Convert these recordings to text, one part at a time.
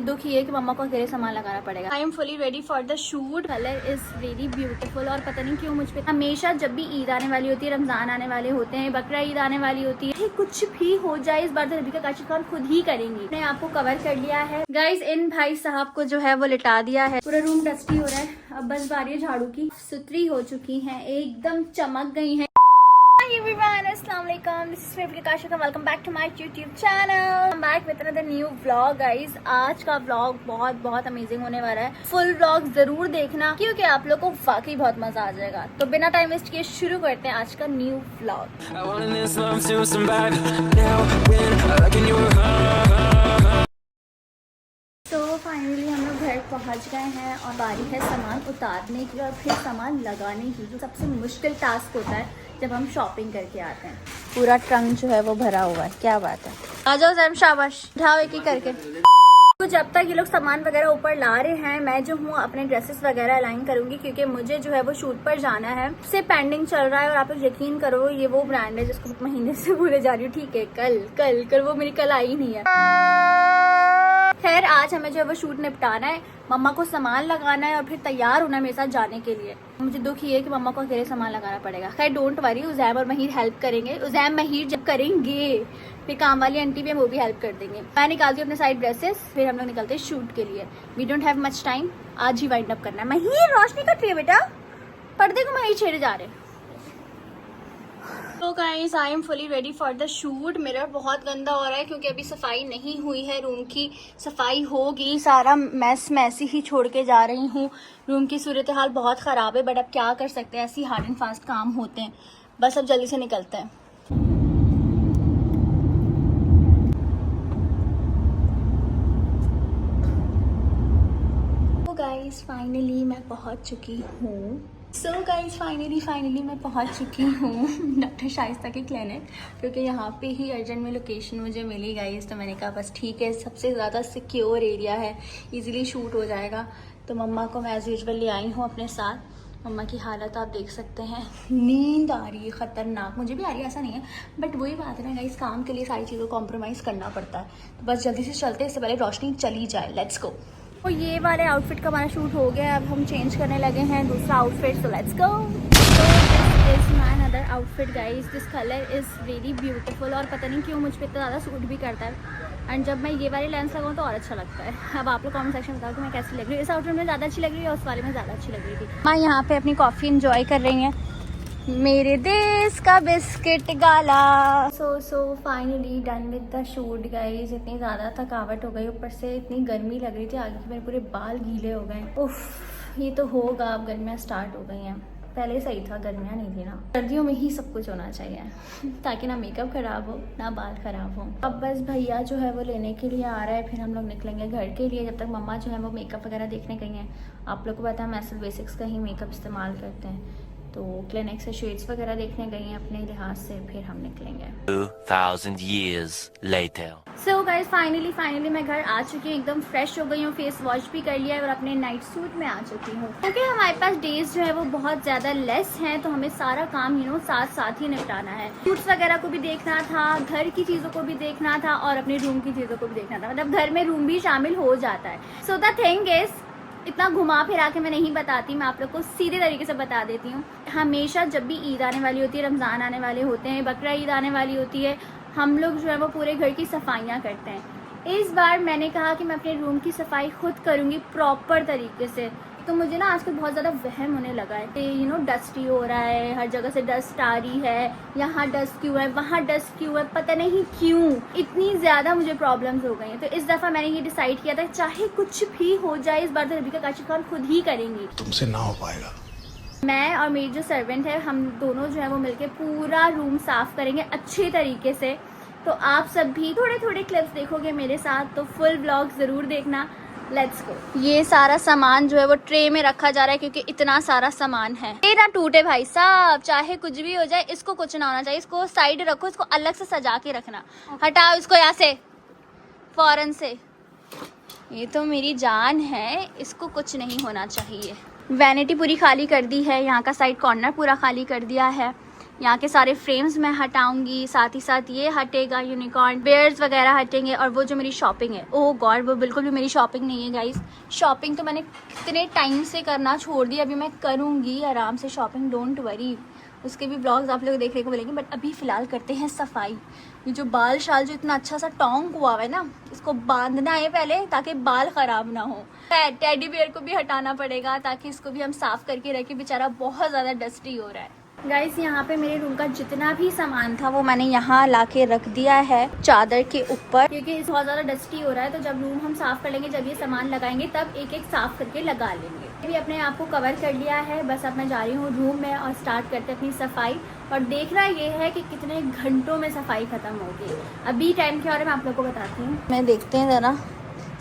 दुख ये है कि मम्मा को अकेले सामान लगाना पड़ेगा। I am fully ready for the shoot. Colour is very beautiful और पता नहीं क्यों मुझ पे हमेशा जब भी ईद आने वाली होती है, रमजान आने वाले होते हैं, बकरा ईद आने वाली होती है, कुछ भी हो जाए इस बार तो रबीका काशिफ खान खुद ही करेंगी। मैंने आपको कवर कर लिया है गाइज। इन भाई साहब को जो है वो लिटा दिया है। पूरा रूम डस्टी हो रहा है। अब बस बारी है झाड़ू की। सुथरी हो चुकी है, एकदम चमक गई है। Welcome back to my YouTube channel. Back with another new vlog guys. आज का व्लॉग बहुत अमेजिंग होने वाला है। फुल व्लॉग जरूर देखना क्योंकि आप लोग को वाकई बहुत मजा आ जाएगा। तो बिना टाइम वेस्ट किए शुरू करते हैं आज का न्यू व्लॉग। तो फाइनली हम लोग घर पहुंच गए हैं और बारी है सामान उतारने की और फिर सामान लगाने की, जो सबसे मुश्किल टास्क होता है जब हम शॉपिंग करके आते हैं। पूरा ट्रंक जो है वो भरा हुआ है। क्या बात है। आ जाओ सर, शाबाश, उठाओ एक एक करके। तो जब तक ये लोग सामान वगैरह ऊपर ला रहे हैं, मैं जो हूँ अपने ड्रेसेस वगैरह अलाइन करूंगी क्योंकि मुझे जो है वो शूट पर जाना है। से पेंडिंग चल रहा है और आप लोग यकीन करो ये वो ब्रांड है जिसको महीने से भूले जा रही हूँ। ठीक है, कल वो मेरी कल आई नहीं है। खैर आज हमें जो है वो शूट निपटाना है, मम्मा को सामान लगाना है और फिर तैयार होना है मेरे साथ जाने के लिए। मुझे दुख ये है कि मम्मा को अकेले सामान लगाना पड़ेगा। खैर डोंट वरी, उज़ैम और महीर हेल्प करेंगे। उज़ैम महीर जब करेंगे फिर काम वाली आंटी भी वो भी हेल्प कर देंगे। मैं निकालती हूँ अपने साइड ड्रेसेस, फिर हम लोग निकलते हैं शूट के लिए। We don't have much time, आज ही वाइंड अप करना है। महीर रोशनी कट रही है बेटा, पर्दे को महीर छेड़े जा रहे। तो guys I am fully ready for the shoot. Mirror बहुत गंदा हो रहा है क्योंकि अभी सफाई नहीं हुई है। रूम की सफाई होगी, सारा मैसी ही छोड़ के जा रही हूँ। रूम की सूरत हाल बहुत ख़राब है बट अब क्या कर सकते हैं, ऐसी हार्ड एंड फास्ट काम होते हैं। बस अब जल्दी से निकलते हैं। तो गाइस फाइनली मैं पहुँच चुकी हूँ। फाइनली मैं पहुंच चुकी हूँ डॉक्टर शाइस्ता के क्लिनिक, क्योंकि यहाँ पे ही अर्जेंट में लोकेशन मुझे मिली गाइस। तो मैंने कहा बस ठीक है, सबसे ज़्यादा सिक्योर एरिया है, इजीली शूट हो जाएगा। तो मम्मा को मैं एज यूजुअल ले आई हूँ अपने साथ। मम्मा की हालत आप देख सकते हैं, नींद आ रही है ख़तरनाक। मुझे भी आ रही है, ऐसा नहीं है, बट वही बात है ना गाइस, काम के लिए सारी चीज़ों को कॉम्प्रोमाइज़ करना पड़ता है। तो बस जल्दी से चलते हैं, इससे पहले रोशनी चली जाए। Let's go. तो ये वाले आउटफिट का हमारा शूट हो गया है, अब हम चेंज करने लगे हैं दूसरा outfit. So let's go. This is my another outfit guys. This colour is very beautiful और पता नहीं क्यों मुझ पे इतना ज़्यादा सूट भी करता है। एंड जब मैं ये वाली लेंस लगाऊँ तो और अच्छा लगता है। अब आप लोग कमेंट सेक्शन में बताओ कि मैं कैसी लग रही हूँ। इस आउटफिट में ज़्यादा अच्छी लग रही है और उस वाले में ज़्यादा अच्छी लग रही थी। मैं यहाँ पे अपनी कॉफ़ी इंजॉय कर रही हैं। मेरे देश का biscuit gala. So finally done with the shoot guys. इतनी ज़्यादा थकावट हो गई, ऊपर से इतनी गर्मी लग रही थी आगे की, मेरे पूरे बाल गीले हो गए। उफ, ये तो होगा, अब गर्मियाँ स्टार्ट हो गई हैं। पहले सही था, गर्मियाँ नहीं थी ना। सर्दियों में ही सब कुछ होना चाहिए ताकि ना मेकअप खराब हो ना बाल खराब हो। अब बस भैया जो है वो लेने के लिए आ रहा है, फिर हम लोग निकलेंगे घर के लिए। जब तक मम्मा जो है वो मेकअप वगैरह देखने गई हैं। आप लोग को पता है हम एसल बेसिक्स का ही मेकअप इस्तेमाल करते हैं, तो क्लिनिक से शेड्स वगैरह देखने गई हैं अपने लिहाज से, फिर हम निकलेंगे। 2000 years later. So guys finally मैं घर आ चुकी हूँ, एकदम फ्रेश हो गई हूँ, फेस वॉश भी कर लिया है और अपने नाइट सूट में आ चुकी हूँ। क्योंकि हमारे पास डेज जो है वो बहुत ज़्यादा लेस हैं, तो हमें सारा काम साथ ही निपटाना है। सूट्स वगैरह को भी देखना था, घर की चीज़ों को भी देखना था और अपने रूम की चीज़ों को भी देखना था। मतलब घर में रूम भी शामिल हो जाता है। सो द थिंग इज, इतना घुमा फिरा के मैं नहीं बताती, मैं आप लोग को सीधे तरीके से बता देती हूँ। हमेशा जब भी ईद आने वाली होती है, रमज़ान आने वाले होते हैं, बकरा ईद आने वाली होती है, हम लोग जो है वो पूरे घर की सफाइयाँ करते हैं। इस बार मैंने कहा कि मैं अपने रूम की सफाई खुद करूँगी प्रॉपर तरीके से। तो मुझे ना आजकल बहुत ज़्यादा वहम होने लगा है कि डस्टी हो रहा है, हर जगह से डस्ट आ रही है, यहाँ डस्ट क्यों है, वहाँ डस्ट क्यों है, पता नहीं क्यों इतनी ज़्यादा मुझे प्रॉब्लम्स हो गई हैं। तो इस दफ़ा मैंने ये डिसाइड किया था चाहे कुछ भी हो जाए इस बार तो रबीका काशिफ खान खुद ही करेंगी। तुमसे ना हो पाएगा। मैं और मेरी जो सर्वेंट है, हम दोनों जो है वो मिलके पूरा रूम साफ करेंगे अच्छे तरीके से। तो आप सब भी थोड़े थोड़े क्लिप्स देखोगे मेरे साथ, तो फुल व्लॉग ज़रूर देखना। Let's go. ये सारा सामान जो है वो ट्रे में रखा जा रहा है क्योंकि इतना सारा सामान है। ये ना टूटे भाई साहब, चाहे कुछ भी हो जाए, इसको कुछ ना होना चाहिए। इसको साइड रखो, इसको अलग से सजा के रखना। हटाओ इसको यहाँ से फौरन से। ये तो मेरी जान है, इसको कुछ नहीं होना चाहिए। वैनिटी पूरी खाली कर दी है, यहाँ का साइड कॉर्नर पूरा खाली कर दिया है। यहाँ के सारे फ्रेम्स मैं हटाऊंगी, साथ ही साथ ये हटेगा, यूनिकॉर्न बेयर्स वगैरह हटेंगे। और वो जो मेरी शॉपिंग है, ओह गॉड, वो बिल्कुल भी मेरी शॉपिंग नहीं है गाइस। शॉपिंग तो मैंने कितने टाइम से करना छोड़ दिया, अभी मैं करूँगी आराम से शॉपिंग, डोंट वरी। उसके भी ब्लॉग्स आप लोग देखने को मिलेंगे, बट अभी फ़िलहाल करते हैं सफाई। ये जो बाल शाल जो इतना अच्छा सा टोंग हुआ है ना, इसको बांधना है पहले ताकि बाल ख़राब ना हो। टेडी बियर को भी हटाना पड़ेगा ताकि इसको भी हम साफ़ करके रखें, बेचारा बहुत ज़्यादा डस्टी हो रहा है। गाइस यहाँ पे मेरे रूम का जितना भी सामान था वो मैंने यहाँ लाके रख दिया है चादर के ऊपर, क्योंकि बहुत ज़्यादा डस्टी हो रहा है। तो जब रूम हम साफ़ कर लेंगे, जब ये सामान लगाएंगे, तब एक एक साफ़ करके लगा लेंगे। अभी अपने आप को कवर कर लिया है, बस अब मैं जा रही हूँ रूम में और स्टार्ट करते अपनी सफाई। और देखना ये है कि कितने घंटों में सफाई ख़त्म होगी। अभी टाइम के बारे में आप लोग को बताती हूँ। मैं देखते हैं ज़रा,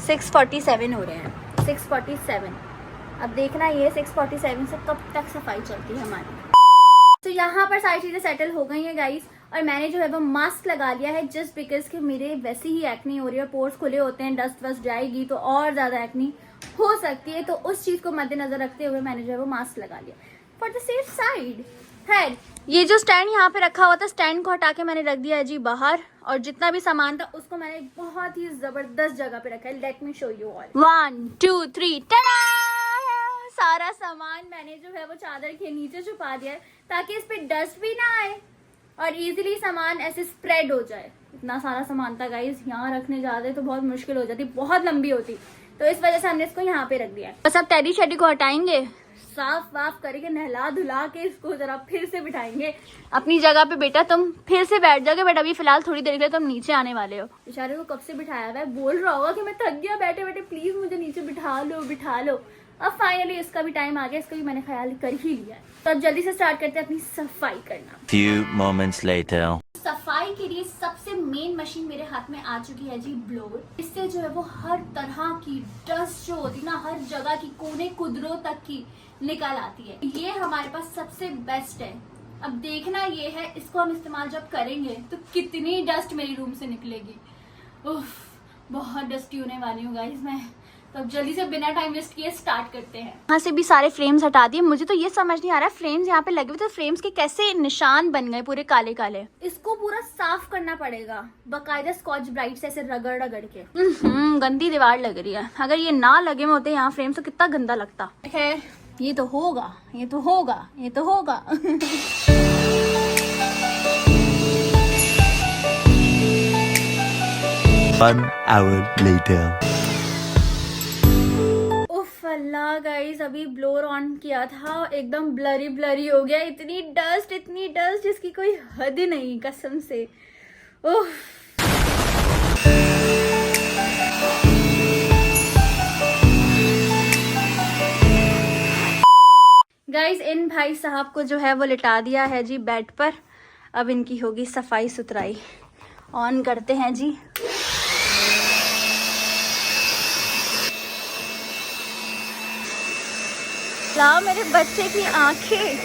6:47 हो रहे हैं, 6:47। अब देखना ये 6:47 से कब तक सफाई चलती है हमारी। तो यहाँ पर सारी चीज़ें सेटल हो गई हैं गाइस, और मैंने जो है वो मास्क लगा लिया है, जस्ट बिकॉज कि मेरे वैसे ही एक्नी हो रही है, पोर्स खुले होते हैं, डस्ट वस्ट जाएगी तो और ज़्यादा एक्नी हो सकती है। तो उस चीज़ को मद्देनजर रखते हुए मैंने जो है वो मास्क लगा लिया फॉर द सेफ साइड। खैर, ये जो स्टैंड यहाँ पे रखा हुआ था, स्टैंड को हटा के मैंने रख दिया है जी बाहर, और जितना भी सामान था उसको मैंने बहुत ही ज़बरदस्त जगह पे रखा है। Let me show you all. 1 2 3 टना! सारा सामान मैंने जो है वो चादर के नीचे छुपा दिया है ताकि इस पे डस्ट भी ना आए और इजीली सामान ऐसे स्प्रेड हो जाए। इतना सारा सामान था गाइस, यहाँ रखने जाते तो बहुत मुश्किल हो जाती, बहुत लंबी होती, तो इस वजह से हमने इसको यहाँ पे रख दिया है। बस अब टेडी शेडी को हटाएंगे, साफ वाफ करके नहला धुला के इसको जरा फिर से बिठाएंगे अपनी जगह पे। बेटा तुम फिर से बैठ जाओगे, बट अभी फिलहाल थोड़ी देर के लिए तुम नीचे आने वाले हो। बेचारे को कब से बिठाया हुआ है, बोल रहा होगा कि मैं थक गया बैठे बैठे, प्लीज मुझे नीचे बिठा लो बिठा लो। अब फाइनली इसका भी टाइम आ गया, इसका भी मैंने ख्याल कर ही लिया है। तो अब जल्दी से स्टार्ट करते हैं अपनी सफाई करना। Few moments later. सफाई के लिए सबसे मेन मशीन मेरे हाथ में आ चुकी है जी, ब्लोअर। इससे जो है वो हर तरह की डस्ट जो होती है ना, हर जगह की कोने कुदरों तक की निकल आती है। ये हमारे पास सबसे बेस्ट है। अब देखना ये है, इसको हम इस्तेमाल जब करेंगे तो कितनी डस्ट मेरे रूम से निकलेगी। उफ, बहुत डस्टी होने वाली हूँ गाइस मैं। तो अब जल्दी से बिना टाइम वेस्ट किए स्टार्ट करते हैं। यहाँ से भी सारे फ्रेम्स हटा दिए। मुझे तो ये समझ नहीं आ रहा है, फ्रेम्स यहाँ पे लगे हुए तो फ्रेम्स के कैसे निशान बन गए पूरे काले काले। इसको पूरा साफ करना पड़ेगा बाकायदा स्कॉच ब्राइट से ऐसे रगड़ रगड़ के। गंदी दीवार लग रही है। अगर ये ना लगे होते यहाँ फ्रेम्स तो कितना गंदा लगता है। ये तो होगा, ये तो होगा, ये तो होगा। 1 hour later. अल्लाह गाइस, अभी ब्लोअर ऑन किया था, एकदम ब्लरी ब्लरी हो गया। इतनी डस्ट जिसकी कोई हद नहीं, कसम से। ओह, गाइस इन भाई साहब को जो है वो लिटा दिया है जी बेड पर। अब इनकी होगी सफाई सुथराई। ऑन करते हैं जी। लाओ मेरे बच्चे की आंखें।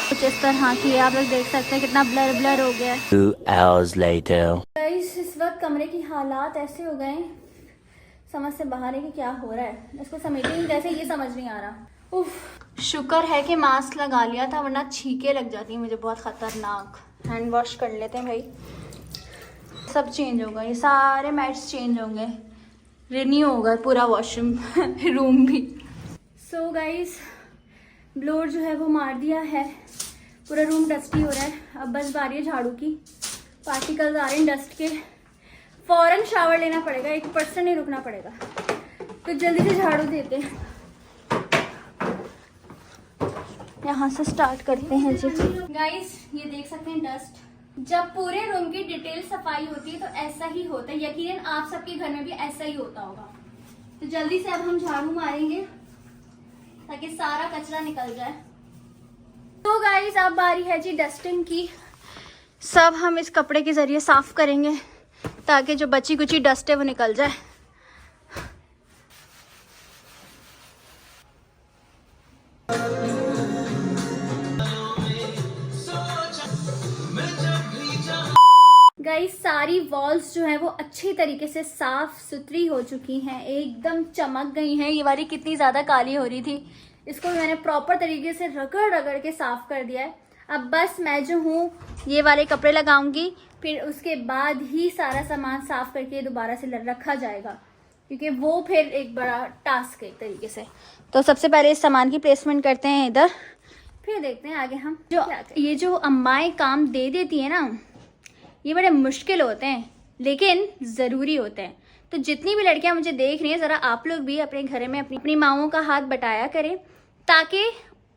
कुछ इस तरह की है, आप लोग देख सकते हैं कितना ब्लर ब्लर हो गया है। 2 hours later. गाइस इस वक्त कमरे की हालात ऐसे हो गए, समझ से बाहर है कि क्या हो रहा है। इसको समेटे जैसे ये समझ नहीं आ रहा। उफ, शुक्र है कि मास्क लगा लिया था, वरना छींके लग जाती मुझे बहुत खतरनाक। हैंड वॉश कर लेते हैं भाई। सब चेंज होगा, ये सारे मैट्स चेंज होंगे, रिन्यू होगा पूरा वॉशरूम रूम भी। सो गाइस ब्लोअर जो है वो मार दिया है, पूरा रूम डस्टी हो रहा है। अब बस बारी है झाड़ू की। पार्टिकल्स आ रहे हैं डस्ट के, फौरन शावर लेना पड़ेगा, 1% नहीं रुकना पड़ेगा। तो जल्दी से झाड़ू देते हैं, यहाँ से स्टार्ट करते हैं जी। गाइस ये देख सकते हैं डस्ट। जब पूरे रूम की डिटेल सफाई होती है तो ऐसा ही होता है, यकीनन आप सबके घर में भी ऐसा ही होता होगा। तो जल्दी से अब हम झाड़ू मारेंगे ताकि सारा कचरा निकल जाए। तो गाइस अब बारी है जी डस्टिंग की। सब हम इस कपड़े के जरिए साफ करेंगे ताकि जो बची कुची डस्ट है वो निकल जाए। गाइस सारी वॉल्स जो है वो अच्छी तरीके से साफ सुथरी हो चुकी हैं, एकदम चमक गई हैं। ये वाली कितनी ज्यादा काली हो रही थी, इसको मैंने प्रॉपर तरीके से रगड़ रगड़ के साफ कर दिया है। अब बस मैं जो हूँ ये वाले कपड़े लगाऊंगी, फिर उसके बाद ही सारा सामान साफ करके दोबारा से रखा जाएगा, क्योंकि वो फिर एक बड़ा टास्क है एक तरीके से। तो सबसे पहले इस सामान की प्लेसमेंट करते हैं इधर, फिर देखते हैं आगे हम ये जो अम्माएं काम दे देती है ना, ये बड़े मुश्किल होते हैं लेकिन ज़रूरी होते हैं। तो जितनी भी लड़कियां मुझे देख रही हैं, ज़रा आप लोग भी अपने घर में अपनी माओं का हाथ बटाया करें, ताकि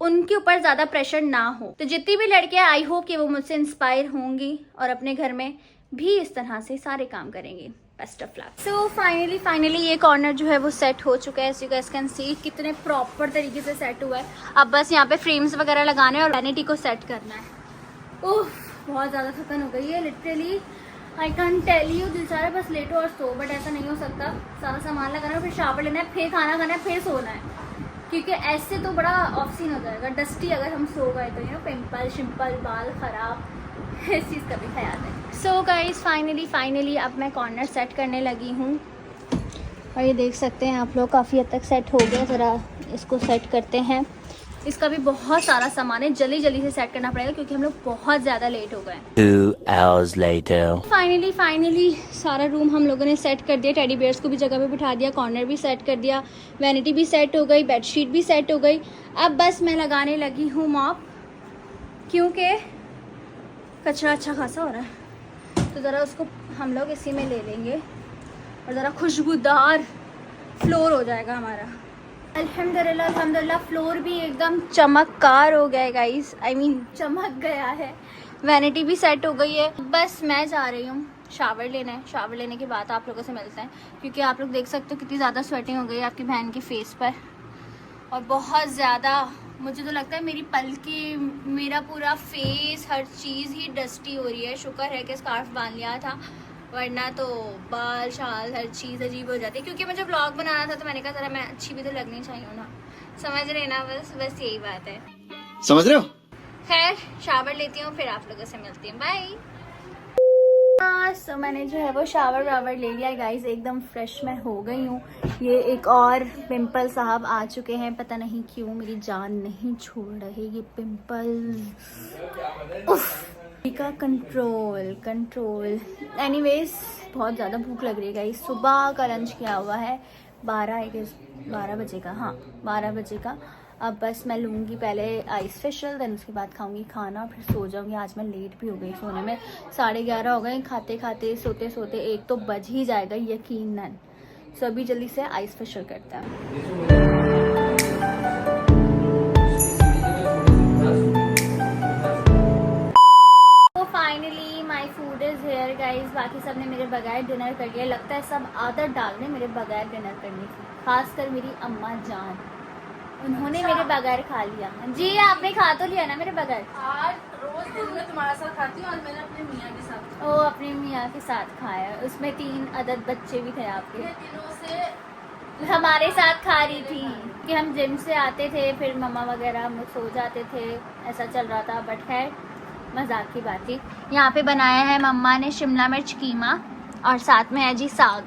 उनके ऊपर ज़्यादा प्रेशर ना हो। तो जितनी भी लड़कियां, आई होप कि वो मुझसे इंस्पायर होंगी और अपने घर में भी इस तरह से सारे काम करेंगी। Best of luck. So finally ये कॉर्नर जो है वो सेट हो चुका है। So you guys can see कितने प्रॉपर तरीके से सेट हुआ है। अब बस यहाँ पे फ्रेम्स वगैरह लगाने हैं और वैनिटी को सेट करना है। ओह, बहुत ज़्यादा थकन हो गई है literally, I can tell you. दिल चाह रहा है बस लेटो और सो, बट ऐसा नहीं हो सकता। सारा सामान लगाना है, फिर शावर लेना है, फिर खाना खाना है, फिर सोना है, क्योंकि ऐसे तो बड़ा ऑफ सीन हो जाएगा डस्टी अगर हम सो गए तो। पिंपल शिम्पल, बाल खराब, इस चीज़ का भी ख्याल है। सो गाइस फाइनली अब मैं कॉर्नर सेट करने लगी हूँ और ये देख सकते हैं आप लोग, काफ़ी हद तक सेट हो गया। ज़रा इसको सेट करते हैं। इसका भी बहुत सारा सामान है, जल्दी से सेट करना पड़ेगा क्योंकि हम लोग बहुत ज़्यादा लेट हो गए। 2 hours later. फाइनली सारा रूम हम लोगों ने सेट कर दिया। टेडी बेयर्स को भी जगह पे बिठा दिया, कॉर्नर भी सेट कर दिया, वैनिटी भी सेट हो गई, बेडशीट भी सेट हो गई। अब बस मैं लगाने लगी हूँ मॉप, क्योंकि कचरा अच्छा खासा हो रहा है। तो ज़रा उसको हम लोग इसी में ले लेंगे और ज़रा खुशबूदार फ्लोर हो जाएगा हमारा। अल्हम्दुलिल्लाह फ्लोर भी एकदम चमककार हो गया है गाइस, आई मीन चमक गया है। वैनिटी भी सेट हो गई है। बस मैं जा रही हूँ शावर लेना है। शावर लेने के बाद आप लोगों से मिलते हैं, क्योंकि आप लोग देख सकते हो कितनी ज़्यादा स्वेटिंग हो गई है आपकी बहन के फेस पर, और बहुत ज़्यादा मुझे तो लगता है मेरी पलकें, मेरा पूरा फेस, हर चीज़ ही डस्टी हो रही है। शुक्र है कि स्कार्फ बांध लिया था, वरना तो बाल शाल हर चीज़ अजीब हो जाती है। क्योंकि मुझे व्लॉग बनाना था तो मैंने कहा जरा मैं अच्छी भी तो लगनी चाहिए ना, समझ रहे ना। बस यही बात है, समझ रहे हो। खैर शावर लेती हूँ, फिर आप लोगों से मिलती हूँ, बाय। सो मैंने जो है वो शावर वावर ले लिया गाइस, एकदम फ्रेश मैं हो गई हूँ। ये एक और पिंपल साहब आ चुके हैं, पता नहीं क्यों मेरी जान नहीं छोड़ रहे ये पिंपल। का कंट्रोल। एनीवेज बहुत ज़्यादा भूख लग रही है गाइस। सुबह का लंच किया हुआ है 12 बजे का, हाँ 12 बजे का। अब बस मैं लूँगी पहले आइस फेशियल, देन उसके बाद खाऊंगी खाना, फिर सो जाऊंगी। आज मैं लेट भी हो गई सोने में, 11:30 हो गए। खाते खाते सोते सोते 1 तो बज ही जाएगा यकीनन। सो अभी जल्दी से आइस फेशियल करते हैं। Finally my food is here guys. बाकी सब ने मेरे बगैर डिनर कर लिया। लगता है सब आदत डालने मेरे बगैर डिनर करने की, खासकर मेरी अम्मा जान, उन्होंने मेरे बगैर खा लिया। जी आपने खा तो लिया ना मेरे बगैर? आज रोज दिन में तुम्हारे साथ खाती हूँ, आज मैंने अपने मियाँ के साथ। ओ अपने मियाँ के साथ खाया, उसमें 3 अदद बच्चे भी थे आपके। दिनों से हमारे साथ खा रही थी कि हम जिम से आते थे, फिर मम्मा वगैरह हम लोग सो जाते थे, ऐसा चल रहा था। बट खैर मजाक की बात थी। यहाँ पे बनाया है मम्मा ने शिमला मिर्च कीमा, और साथ में है जी साग,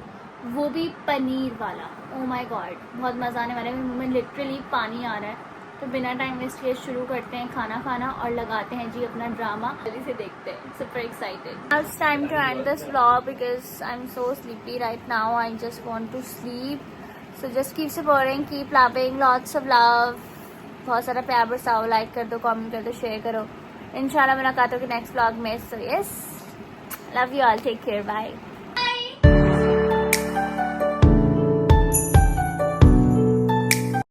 वो भी पनीर वाला। ओह माय गॉड, बहुत मज़ा आने वाला है। मुंह में लिटरली पानी आ रहा है। तो बिना टाइम वेस्ट किए शुरू करते हैं खाना खाना और लगाते हैं जी अपना ड्रामा। जल्दी से देखते हैं, super excited. Now it's time to end this vlog because I am so sleepy right now. I just want to sleep. So just keep supporting, keep loving, lots of love. बहुत सारा प्यार बरसाओ, like कर दो, comment कर दो, share करो। इंशाल्लाह मुलाकात होगी नेक्स्ट व्लॉग में। So yes, love you all, take care, bye.